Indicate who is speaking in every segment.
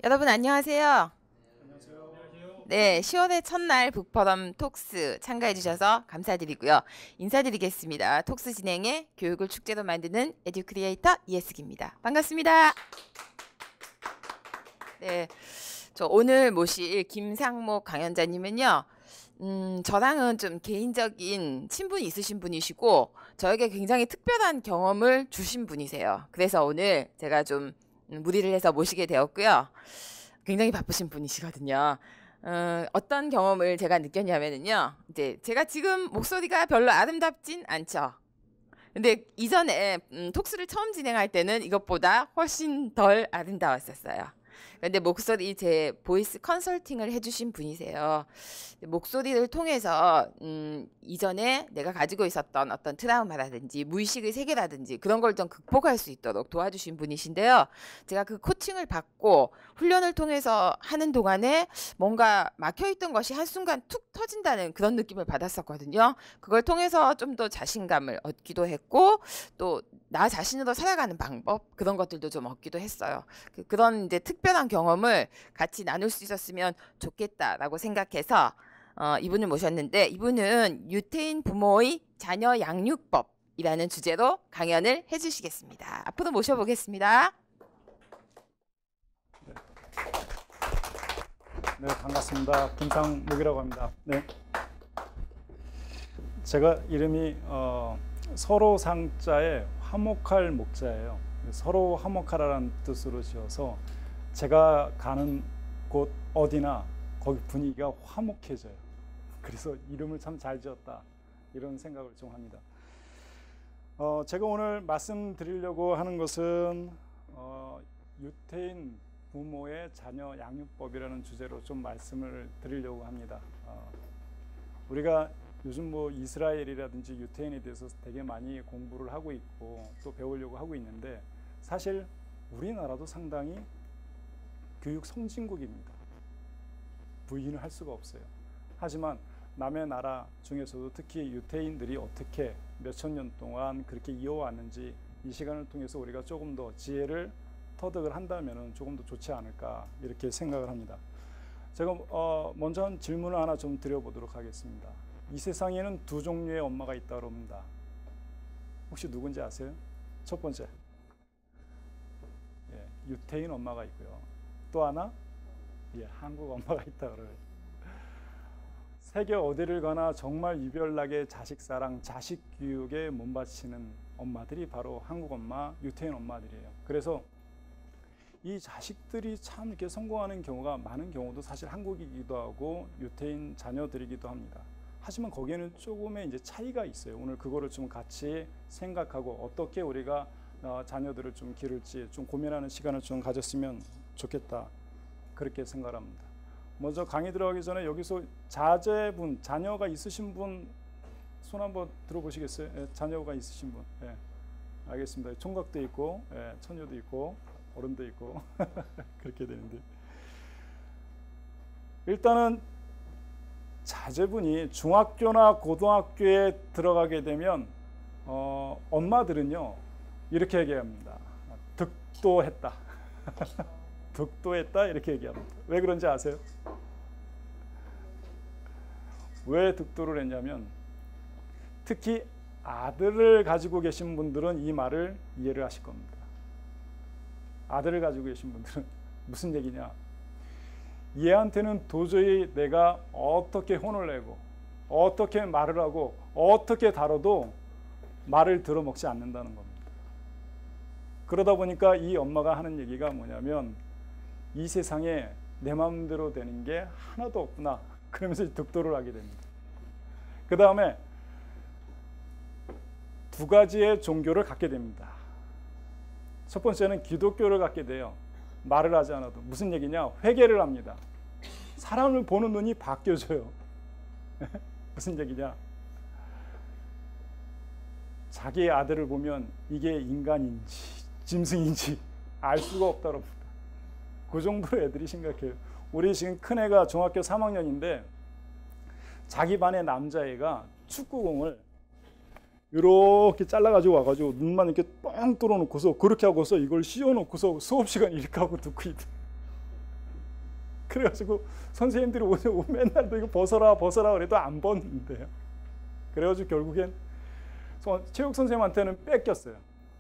Speaker 1: 여러분 안녕하세요.
Speaker 2: 안녕하세요.
Speaker 1: 네, 10월의 첫날 북퍼럼 톡스 참가해 주셔서 감사드리고요. 인사드리겠습니다. 톡스 진행의 교육을 축제로 만드는 에듀크리에이터 이예숙입니다. 반갑습니다. 네, 저 오늘 모실 김상목 강연자님은요. 저랑은 좀 개인적인 친분이 있으신 분이시고 저에게 굉장히 특별한 경험을 주신 분이세요. 그래서 오늘 제가 좀 무리를 해서 모시게 되었고요. 굉장히 바쁘신 분이시거든요. 어떤 경험을 제가 느꼈냐면요. 이제 제가 지금 목소리가 별로 아름답진 않죠. 근데 이전에 톡스를 처음 진행할 때는 이것보다 훨씬 덜 아름다웠었어요. 근데 목소리 제 보이스 컨설팅을 해주신 분이세요. 목소리를 통해서 이전에 내가 가지고 있었던 어떤 트라우마라든지 무의식의 세계라든지 그런 걸 좀 극복할 수 있도록 도와주신 분이신데요. 제가 그 코칭을 받고 훈련을 통해서 하는 동안에 뭔가 막혀있던 것이 한순간 툭 터진다는 그런 느낌을 받았었거든요. 그걸 통해서 좀 더 자신감을 얻기도 했고 또 나 자신으로 살아가는 방법 그런 것들도 좀 얻기도 했어요. 그런 이제 특별한 경험을 같이 나눌 수 있었으면 좋겠다라고 생각해서 이분을 모셨는데 이분은 유태인 부모의 자녀 양육법이라는 주제로 강연을 해주시겠습니다. 앞으로 모셔보겠습니다.
Speaker 2: 네, 반갑습니다. 김상목이라고 합니다. 네. 제가 이름이 서로 상자에 화목할 목자예요. 서로 화목하라는 뜻으로 지어서 제가 가는 곳 어디나 거기 분위기가 화목해져요. 그래서 이름을 참 잘 지었다 이런 생각을 좀 합니다. 제가 오늘 말씀드리려고 하는 것은 유태인 부모의 자녀 양육법이라는 주제로 좀 말씀을 드리려고 합니다. 우리가 요즘 뭐 이스라엘이라든지 유태인에 대해서 되게 많이 공부를 하고 있고 또 배우려고 하고 있는데 사실 우리나라도 상당히 교육 선진국입니다. 부인을 할 수가 없어요. 하지만 남의 나라 중에서도 특히 유태인들이 어떻게 몇천 년 동안 그렇게 이어왔는지 이 시간을 통해서 우리가 조금 더 지혜를 터득을 한다면 조금 더 좋지 않을까 이렇게 생각을 합니다. 제가 먼저 한 질문을 하나 좀 드려보도록 하겠습니다. 이 세상에는 두 종류의 엄마가 있다고 합니다. 혹시 누군지 아세요? 첫 번째, 유태인 엄마가 있고요. 또 하나, 한국 엄마가 있다고 그래요. 세계 어디를 가나 정말 유별나게 자식 사랑, 자식 교육에 몸바치는 엄마들이 바로 한국 엄마, 유태인 엄마들이에요. 그래서 이 자식들이 참 이렇게 성공하는 경우가 많은 경우도 사실 한국이기도 하고 유태인 자녀들이기도 합니다. 하지만 거기에는 조금의 이제 차이가 있어요. 오늘 그거를 좀 같이 생각하고 어떻게 우리가 자녀들을 좀 기를지 좀 고민하는 시간을 좀 가졌으면 좋겠다. 그렇게 생각합니다. 먼저 강의 들어가기 전에 여기서 자제분, 자녀가 있으신 분 손 한번 들어보시겠어요? 자녀가 있으신 분. 알겠습니다. 총각도 있고, 처녀도 있고, 어른도 있고 그렇게 되는데 일단은 자제분이 중학교나 고등학교에 들어가게 되면 엄마들은요 이렇게 얘기합니다. 득도했다. 득도했다 이렇게 얘기합니다. 왜 그런지 아세요? 왜 득도를 했냐면 특히 아들을 가지고 계신 분들은 이 말을 이해를 하실 겁니다. 아들을 가지고 계신 분들은 무슨 얘기냐? 얘한테는 도저히 내가 어떻게 혼을 내고 어떻게 말을 하고 어떻게 다뤄도 말을 들어먹지 않는다는 겁니다. 그러다 보니까 이 엄마가 하는 얘기가 뭐냐면 이 세상에 내 마음대로 되는 게 하나도 없구나. 그러면서 득도를 하게 됩니다. 그 다음에 두 가지의 종교를 갖게 됩니다. 첫 번째는 기독교를 갖게 돼요. 말을 하지 않아도. 무슨 얘기냐? 회개를 합니다. 사람을 보는 눈이 바뀌어져요. 무슨 얘기냐? 자기 아들을 보면 이게 인간인지 짐승인지 알 수가 없다고 합니다. 그 정도로 애들이 심각해요. 우리 지금 큰애가 중학교 3학년인데 자기 반의 남자애가 축구공을 이렇게 잘라가지고 와가지고 눈만 이렇게 뻥 뚫어놓고서 그렇게 하고서 이걸 씌워놓고서 수업 시간 이렇게 하고 듣고 있대. 그래가지고 선생님들이 맨날 너 이거 벗어라 벗어라 그래도 안 벗는데요. 그래가지고 결국엔 체육 선생님한테는 뺏겼어요.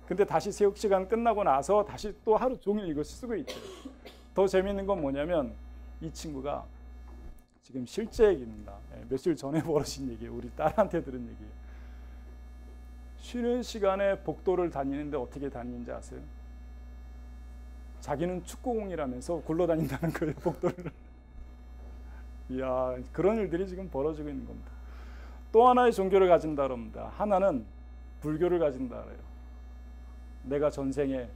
Speaker 2: 근데 다시 체육 시간 끝나고 나서 다시 또 하루 종일 이거 쓰고 있죠. 더 재밌는 건 뭐냐면 이 친구가 지금 실제 얘기입니다. 며칠 전에 벌어진 얘기예요. 우리 딸한테 들은 얘기예요. 쉬는 시간에 복도를 다니는데 어떻게 다니는지 아세요? 자기는 축구공이라면서 굴러다닌다는 거예요, 복도를. 이야, 그런 일들이 지금 벌어지고 있는 겁니다. 또 하나의 종교를 가진다 그럽니다. 하나는 불교를 가진다 그래요. 내가 전생에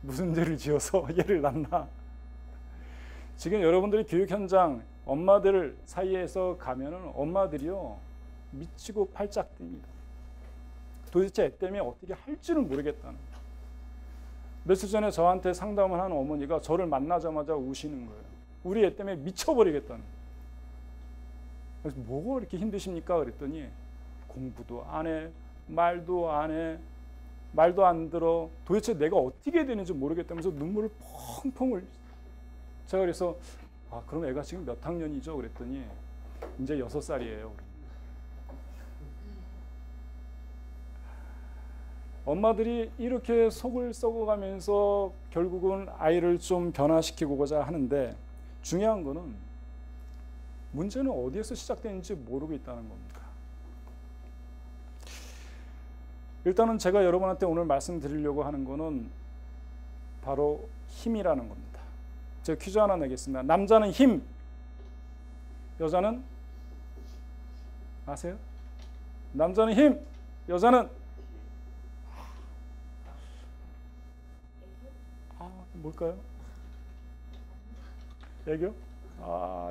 Speaker 2: 무슨 죄를 지어서 얘를 낳나. 지금 여러분들이 교육 현장 엄마들 사이에서 가면은 엄마들이요 미치고 팔짝 뜁니다. 도대체 애 때문에 어떻게 할지를 모르겠다는 거예요. 며칠 전에 저한테 상담을 한 어머니가 저를 만나자마자 우시는 거예요. 우리 애 때문에 미쳐버리겠다는 거예요. 그래서 뭐가 이렇게 힘드십니까? 그랬더니 공부도 안 해, 말도 안 해, 말도 안 들어. 도대체 내가 어떻게 되는지 모르겠다면서 눈물을 펑펑 흘리죠. 제가 그래서 그럼 애가 지금 몇 학년이죠? 그랬더니 이제 6살이에요. 엄마들이 이렇게 속을 썩어가면서 결국은 아이를 좀 변화시키고자 하는데 중요한 거는 문제는 어디에서 시작되는지 모르고 있다는 겁니다. 일단은 제가 여러분한테 오늘 말씀드리려고 하는 거는 바로 힘이라는 겁니다. 제가 퀴즈 하나 내겠습니다. 남자는 힘, 여자는 아세요? 남자는 힘, 여자는 뭘까요? 애교?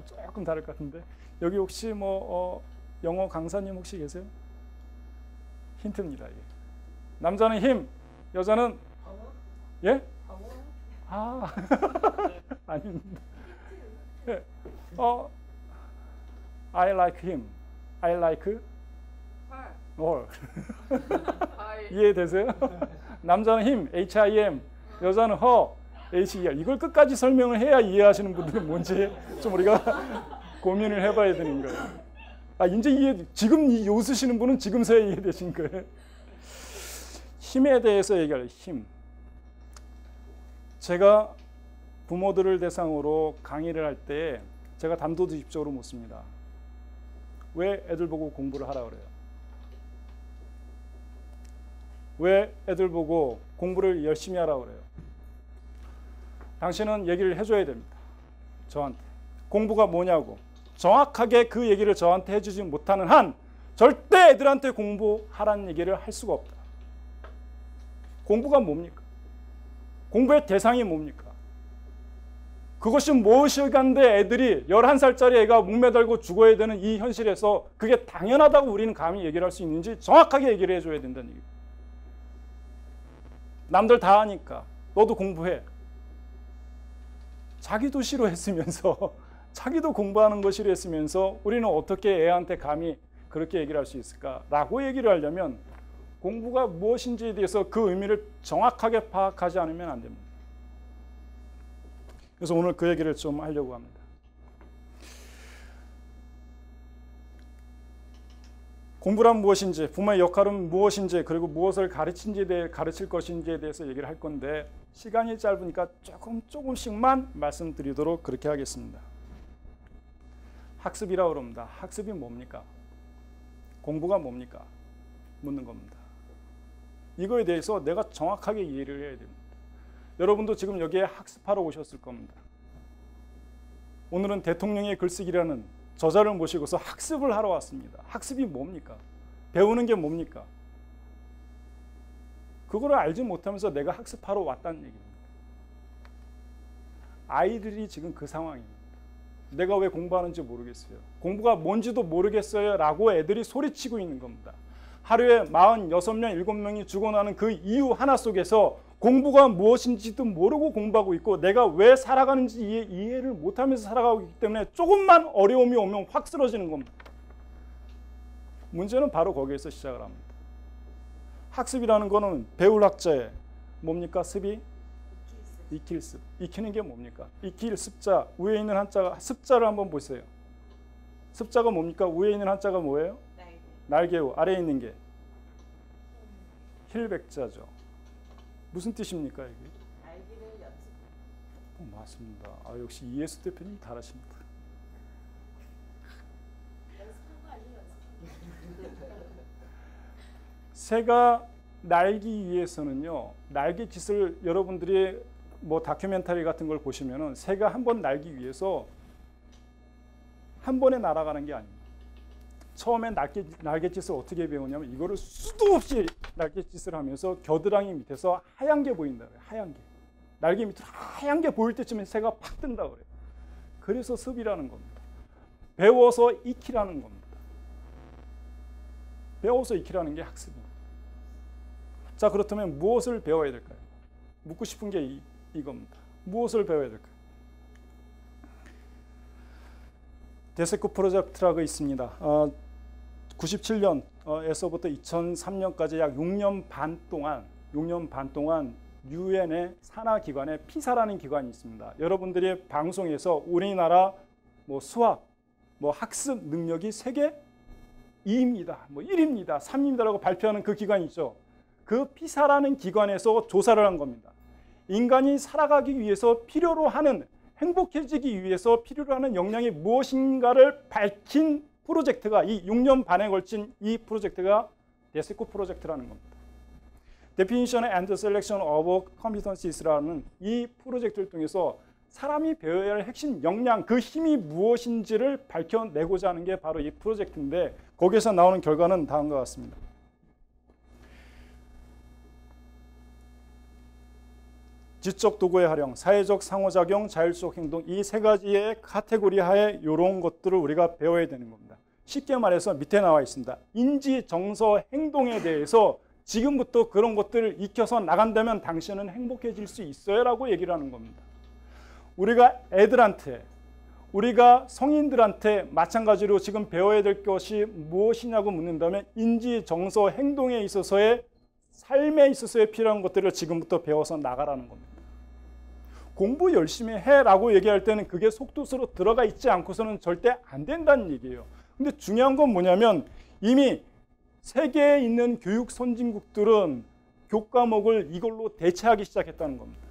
Speaker 2: 조금 다를 것 같은데 여기 혹시 영어 강사님 혹시 계세요? 힌트입니다. 예. 남자는 힘, 여자는 예? 아닙니다. 예. I like him. I like her. 이해되세요? 남자는 힘, H-I-M. 여자는 her, H-E-R. 이걸 끝까지 설명을 해야 이해하시는 분들은 뭔지 좀 우리가 고민을 해봐야 되는 거예요. 이제 지금 웃으시는 분은 지금서야 이해되신 거예요. 힘에 대해서 얘기할 힘. 제가 부모들을 대상으로 강의를 할 때 제가 단도직입적으로 묻습니다. 왜 애들 보고 공부를 하라 그래요? 왜 애들 보고 공부를 열심히 하라 그래요? 당신은 얘기를 해줘야 됩니다. 저한테. 공부가 뭐냐고. 정확하게 그 얘기를 저한테 해주지 못하는 한 절대 애들한테 공부하라는 얘기를 할 수가 없다. 공부가 뭡니까? 공부의 대상이 뭡니까? 그것이 무엇이간데 애들이 11살짜리 애가 목매달고 죽어야 되는 이 현실에서 그게 당연하다고 우리는 감히 얘기를 할 수 있는지 정확하게 얘기를 해줘야 된다는 얘기예요. 남들 다 하니까 너도 공부해. 자기도 싫어했으면서 자기도 공부하는 거 싫어했으면서 우리는 어떻게 애한테 감히 그렇게 얘기를 할 수 있을까라고 얘기를 하려면 공부가 무엇인지에 대해서 그 의미를 정확하게 파악하지 않으면 안 됩니다. 그래서 오늘 그 얘기를 좀 하려고 합니다. 공부란 무엇인지, 부모의 역할은 무엇인지, 그리고 무엇을 가르칠 것인지에 대해서 얘기를 할 건데 시간이 짧으니까 조금씩만 말씀드리도록 그렇게 하겠습니다. 학습이라고 그럽니다. 학습이 뭡니까? 공부가 뭡니까? 묻는 겁니다. 이거에 대해서 내가 정확하게 이해를 해야 됩니다. 여러분도 지금 여기에 학습하러 오셨을 겁니다. 오늘은 대통령의 글쓰기라는 저자를 모시고서 학습을 하러 왔습니다. 학습이 뭡니까? 배우는 게 뭡니까? 그거를 알지 못하면서 내가 학습하러 왔다는 얘기입니다. 아이들이 지금 그 상황입니다. 내가 왜 공부하는지 모르겠어요. 공부가 뭔지도 모르겠어요 라고 애들이 소리치고 있는 겁니다. 하루에 46명, 7명이 죽어나는 그 이유 하나 속에서 공부가 무엇인지도 모르고 공부하고 있고 내가 왜 살아가는지 이해를 못하면서 살아가고 있기 때문에 조금만 어려움이 오면 확 쓰러지는 겁니다. 문제는 바로 거기에서 시작을 합니다. 학습이라는 거는 배울 학자의 뭡니까? 습이 익힐 습. 익히는 게 뭡니까? 익힐 습자, 위에 있는 한자가, 습자를 한번 보세요. 습자가 뭡니까? 위에 있는 한자가 뭐예요? 날개우. 아래에 있는 게 힐백자죠. 무슨 뜻입니까 이게?
Speaker 1: 알기를 연습.
Speaker 2: 맞습니다. 역시 이해수 대표님 잘하십니다.
Speaker 1: 연습한 거 아니에요?
Speaker 2: 새가 날기 위해서는요, 날갯짓을 여러분들이 뭐 다큐멘터리 같은 걸 보시면은 새가 한 번 날기 위해서 한 번에 날아가는 게 아닙니다. 처음에 날갯짓을 어떻게 배우냐면 이거를 수도 없이 날갯짓을 하면서 겨드랑이 밑에서 하얀 게 보인다 그래요. 하얀 게. 날개 밑으로 하얀 게 보일 때쯤에 새가 팍 뜬다 그래요. 그래서 습이라는 겁니다. 배워서 익히라는 겁니다. 배워서 익히라는 게 학습입니다. 자, 그렇다면 무엇을 배워야 될까요? 묻고 싶은 게 이겁니다. 무엇을 배워야 될까요? 데스크 프로젝트라고 있습니다. 97년에서부터 2003년까지 약 6년 반 동안 유엔의 산하기관에 피사라는 기관이 있습니다. 여러분들이 방송에서 우리나라 뭐 수학, 뭐 학습 능력이 세계 2입니다. 뭐 1입니다. 3입니다라고 발표하는 그 기관이 있죠. 그 피사라는 기관에서 조사를 한 겁니다. 인간이 살아가기 위해서 필요로 하는, 행복해지기 위해서 필요로 하는 역량이 무엇인가를 밝힌 프로젝트가, 이 6년 반에 걸친 이 프로젝트가 데스크 프로젝트라는 겁니다. Definition and Selection of Competencies라는 이 프로젝트를 통해서 사람이 배워야 할 핵심 역량, 그 힘이 무엇인지를 밝혀내고자 하는 게 바로 이 프로젝트인데, 거기에서 나오는 결과는 다음과 같습니다. 지적 도구의 활용, 사회적 상호작용, 자율적 행동, 이 세 가지의 카테고리 하에 이런 것들을 우리가 배워야 되는 겁니다. 쉽게 말해서 밑에 나와 있습니다. 인지, 정서, 행동에 대해서 지금부터 그런 것들을 익혀서 나간다면 당신은 행복해질 수 있어요 라고 얘기를 하는 겁니다. 우리가 애들한테, 우리가 성인들한테 마찬가지로 지금 배워야 될 것이 무엇이냐고 묻는다면 인지, 정서, 행동에 있어서의, 삶에 있어서의 필요한 것들을 지금부터 배워서 나가라는 겁니다. 공부 열심히 해라고 얘기할 때는 그게 속뜻으로 들어가 있지 않고서는 절대 안 된다는 얘기예요. 근데 중요한 건 뭐냐면 이미 세계에 있는 교육 선진국들은 교과목을 이걸로 대체하기 시작했다는 겁니다.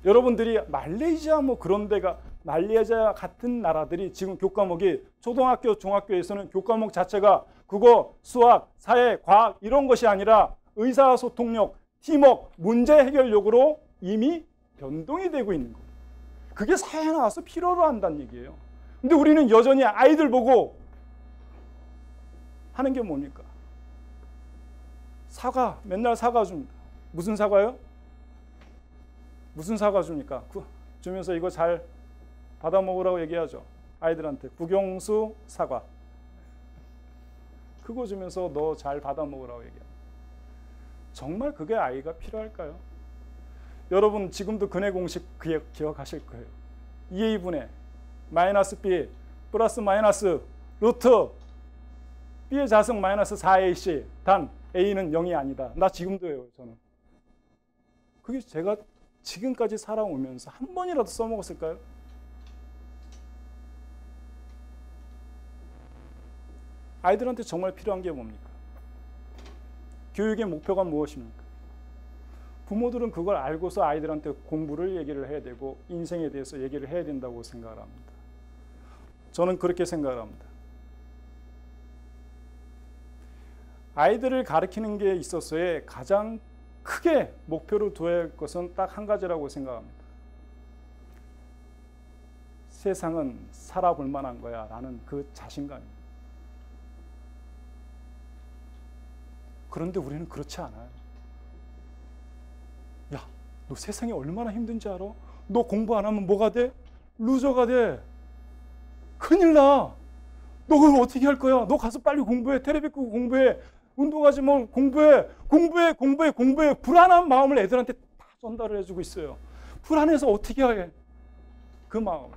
Speaker 2: 여러분들이 말레이시아 뭐 그런 데가, 말레이시아 같은 나라들이 지금 교과목이 초등학교, 중학교에서는 교과목 자체가 국어, 수학, 사회, 과학 이런 것이 아니라 의사소통력, 팀워크, 문제 해결력으로 이미 변동이 되고 있는 거예요. 그게 사회에 나와서 필요로 한다는 얘기예요. 근데 우리는 여전히 아이들 보고 하는 게 뭡니까? 사과, 맨날 사과 줍니다. 무슨 사과요? 무슨 사과 줍니까? 주면서 이거 잘 받아 먹으라고 얘기하죠. 아이들한테 국영수 사과. 그거 주면서 너 잘 받아 먹으라고 얘기합니다. 정말 그게 아이가 필요할까요? 여러분 지금도 근해 공식 기억하실 거예요. 2a분의 마이너스 b 플러스 마이너스 루트 b의 자승 마이너스 4ac 단 a는 0이 아니다. 나 지금도 해요. 저는. 그게 제가 지금까지 살아오면서 한 번이라도 써먹었을까요? 아이들한테 정말 필요한 게 뭡니까? 교육의 목표가 무엇입니까? 부모들은 그걸 알고서 아이들한테 공부를 얘기를 해야 되고 인생에 대해서 얘기를 해야 된다고 생각을 합니다. 저는 그렇게 생각을 합니다. 아이들을 가르치는 게 있어서의 가장 크게 목표로 둬야 할 것은 딱 한 가지라고 생각합니다. 세상은 살아볼 만한 거야 라는 그 자신감입니다. 그런데 우리는 그렇지 않아요. 야, 너 세상이 얼마나 힘든지 알아? 너 공부 안 하면 뭐가 돼? 루저가 돼. 큰일 나. 너 그걸 어떻게 할 거야? 너 가서 빨리 공부해. 테레비 끄고 공부해. 운동하지 뭐 공부해. 공부해. 불안한 마음을 애들한테 다 전달을 해주고 있어요. 불안해서 어떻게 하게? 그 마음.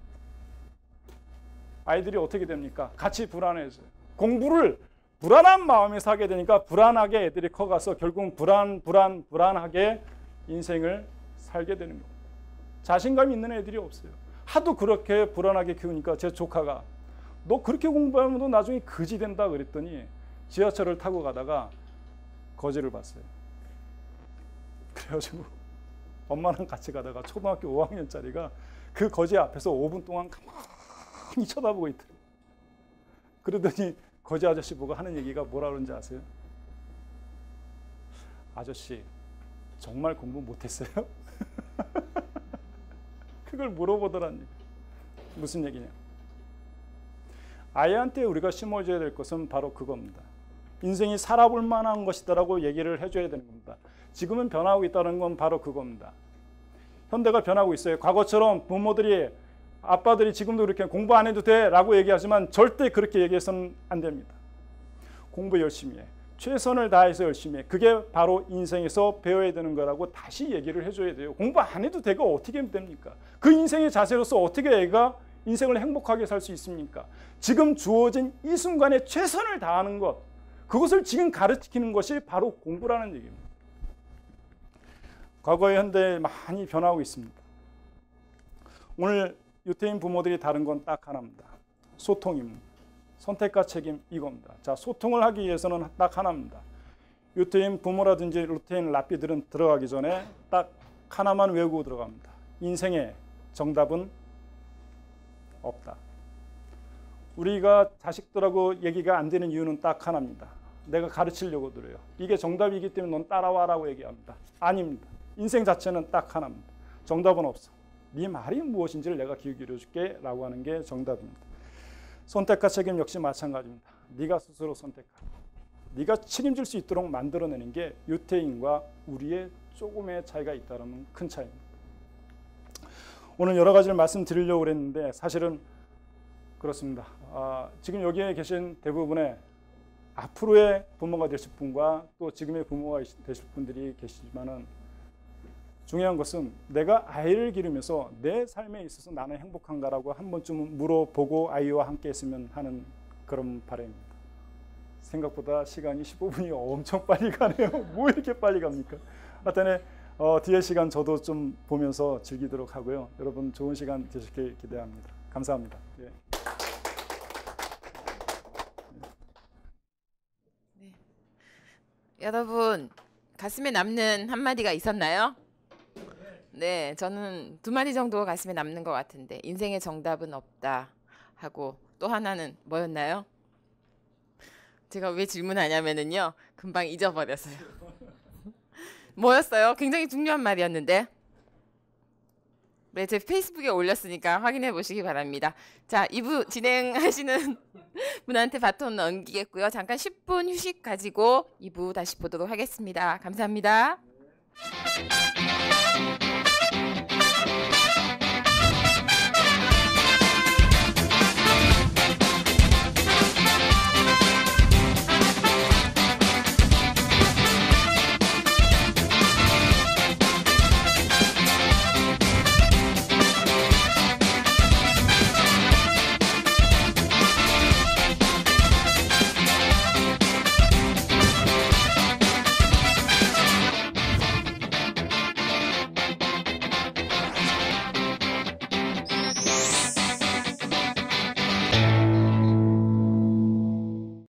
Speaker 2: 아이들이 어떻게 됩니까? 같이 불안해져요. 공부를 불안한 마음에서 하게 되니까 불안하게 애들이 커가서 결국은 불안하게 인생을 살게 되는 겁니다. 자신감 있는 애들이 없어요. 하도 그렇게 불안하게 키우니까 제 조카가 너 그렇게 공부하면 너 나중에 거지 된다 그랬더니 지하철을 타고 가다가 거지를 봤어요. 그래가지고 엄마랑 같이 가다가 초등학교 5학년짜리가 그 거지 앞에서 5분 동안 가만히 쳐다보고 있더래요. 그러더니 거지 아저씨 보고 하는 얘기가 뭐라 그런지 아세요? 아저씨 정말 공부 못했어요? 그걸 물어보더란 얘기. 무슨 얘기냐? 아이한테 우리가 심어줘야 될 것은 바로 그겁니다. 인생이 살아볼 만한 것이다라고 얘기를 해줘야 되는 겁니다. 지금은 변하고 있다는 건 바로 그겁니다. 현대가 변하고 있어요. 과거처럼 부모들이 아빠들이 지금도 그렇게 공부 안 해도 돼 라고 얘기하지만 절대 그렇게 얘기해서는 안 됩니다. 공부 열심히 해. 최선을 다해서 열심히 해. 그게 바로 인생에서 배워야 되는 거라고 다시 얘기를 해줘야 돼요. 공부 안 해도 되고 어떻게 됩니까? 그 인생의 자세로서 어떻게 애가 인생을 행복하게 살 수 있습니까? 지금 주어진 이 순간에 최선을 다하는 것, 그것을 지금 가르치는 것이 바로 공부라는 얘기입니다. 과거의 현대에 많이 변하고 있습니다. 오늘 유태인 부모들이 다른 건 딱 하나입니다. 소통입니다. 선택과 책임 이겁니다. 자, 소통을 하기 위해서는 딱 하나입니다. 유태인 부모라든지 유태인 랍비들은 들어가기 전에 딱 하나만 외우고 들어갑니다. 인생의 정답은 없다. 우리가 자식들하고 얘기가 안 되는 이유는 딱 하나입니다. 내가 가르치려고 들어요. 이게 정답이기 때문에 넌 따라와라고 얘기합니다. 아닙니다. 인생 자체는 딱 하나입니다. 정답은 없어. 네 말이 무엇인지를 내가 귀 기울여줄게 라고 하는 게 정답입니다. 선택과 책임 역시 마찬가지입니다. 네가 스스로 선택하고 네가 책임질 수 있도록 만들어내는 게 유태인과 우리의 조금의 차이가 있다는 큰 차이입니다. 오늘 여러 가지를 말씀드리려고 그랬는데 사실은 그렇습니다. 지금 여기에 계신 대부분의 앞으로의 부모가 되실 분과 또 지금의 부모가 되실 분들이 계시지만은 중요한 것은 내가 아이를 기르면서 내 삶에 있어서 나는 행복한가라고 한 번쯤 물어보고 아이와 함께 했으면 하는 그런 바람입니다. 생각보다 시간이 15분이 엄청 빨리 가네요. 뭐 이렇게 빨리 갑니까? 하여튼 뒤에 시간 저도 좀 보면서 즐기도록 하고요. 여러분 좋은 시간 되시길 기대합니다. 감사합니다. 예.
Speaker 1: 네. 여러분 가슴에 남는 한마디가 있었나요? 네, 저는 2마디 정도 가슴에 남는 것 같은데 인생의 정답은 없다 하고 또 하나는 뭐였나요? 제가 왜 질문하냐면은요 금방 잊어버렸어요. 뭐였어요? 굉장히 중요한 말이었는데 네, 제 페이스북에 올렸으니까 확인해 보시기 바랍니다. 자, 2부 진행하시는 분한테 바톤 넘기겠고요. 잠깐 10분 휴식 가지고 2부 다시 보도록 하겠습니다. 감사합니다.